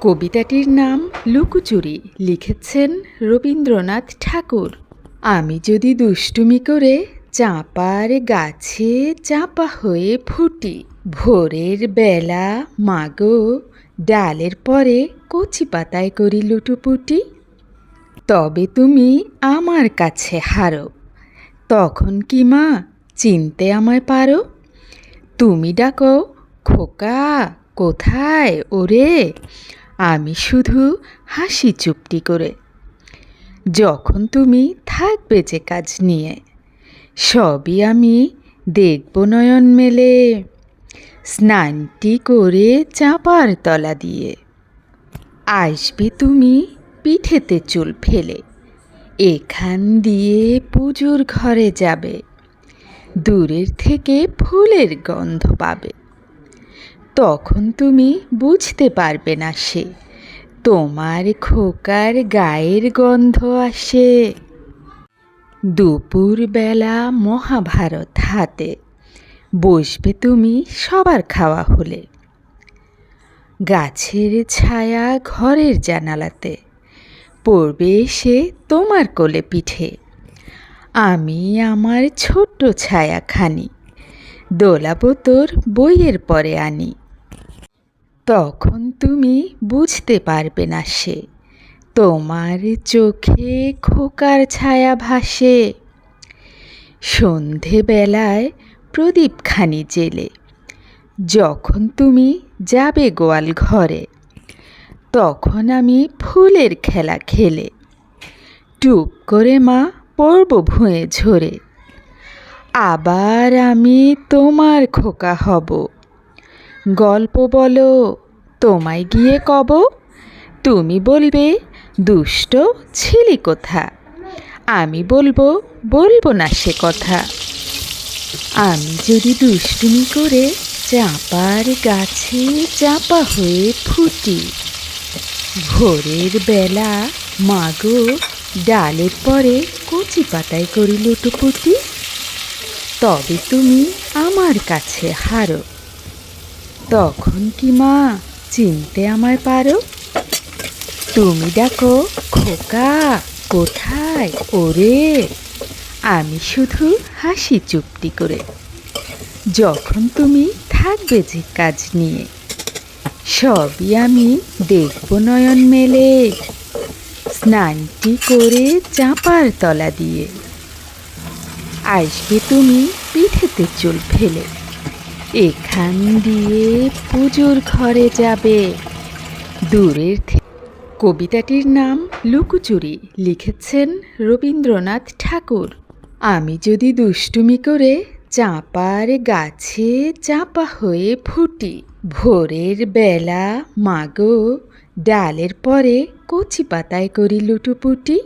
কবিতাটির নাম লুকোচুরি, লিখেছেন রবীন্দ্রনাথ ঠাকুর। আমি যদি দুষ্টুমি করে চাঁপার গাছে চাঁপা হয়ে ফুটি, ভোরের বেলা মাগো ডালের পরে কচি পাতায় করি লুটোপুটি, তবে তুমি আমার কাছে হারো, তখন কি মা চিনতে আমায় পারো? তুমি ডাকো খোকা কোথায় ওরে, আমি শুধু হাসি চুপটি করে। যখন তুমি থাকবে যে কাজ নিয়ে, সবই আমি দেখব নয়ন মেলে, স্নানটি করে চাঁপার তলা দিয়ে। আসবে তুমি পিঠেতে চুল ফেলে, এখান দিয়ে পুজোর ঘরে যাবে, দূরের থেকে ফুলের গন্ধ পাবে। তখন তুমি বুঝতে পারবে না সে তোমার খোকার গায়ের গন্ধ আসে। দুপুরবেলা মহাভারত হাতে বসবে তুমি সবার খাওয়া হলে, গাছের ছায়া ঘরের জানালাতে পড়বে এসে তোমার কোলে পিঠে। আমি আমার ছোট্ট ছায়াখানি দোলাবো তোর বইয়ের পরে আনি। তখন তুমি বুঝতে পারবে না সে তোমার চোখে খোকার ছায়া ভাসে। সন্ধেবেলায় প্রদীপখানি জেলে যখন তুমি যাবে গোয়াল ঘরে, তখন আমি ফুলের খেলা খেলে টুপ করে মা পড়ব ভুঁয়ে ঝরে। আবার আমি তোমার খোকা হব, গল্প বলো তোমায় গিয়ে কব। তুমি বলবে দুষ্ট ছিলি কোথা, আমি বলবো না সে কথা। আমি যদি দুষ্টুমি করে চাঁপার গাছে চাঁপা হয়ে ফুটি, ভোরের বেলা মাগো ডালের পরে কচি পাতায় করি লুটোপুটি, তবে তুমি আমার কাছে হারো, তখন কি মা চিনতে আমায় পারো? তুমি ডাকো খোকা কোথায় ওরে, আমি শুধু হাসি চুপটি করে। যখন তুমি থাকবে যে কাজ নিয়ে, সবই আমি দেখব নয়ন মেলে, স্নানটি করে চাঁপার তলা দিয়ে। আসবে তুমি পিঠেতে চুল ফেলে, এখান দিয়ে পুজোর ঘরে যাবে, দূরের কবিতাটির নাম লুকোচুরি, লিখেছেন রবীন্দ্রনাথ ঠাকুর। আমি যদি দুষ্টুমি করে চাঁপার গাছে চাঁপা হয়ে ফুটি, ভোরের বেলা মাগো ডালের পরে কচি পাতায় করি লুটোপুটি।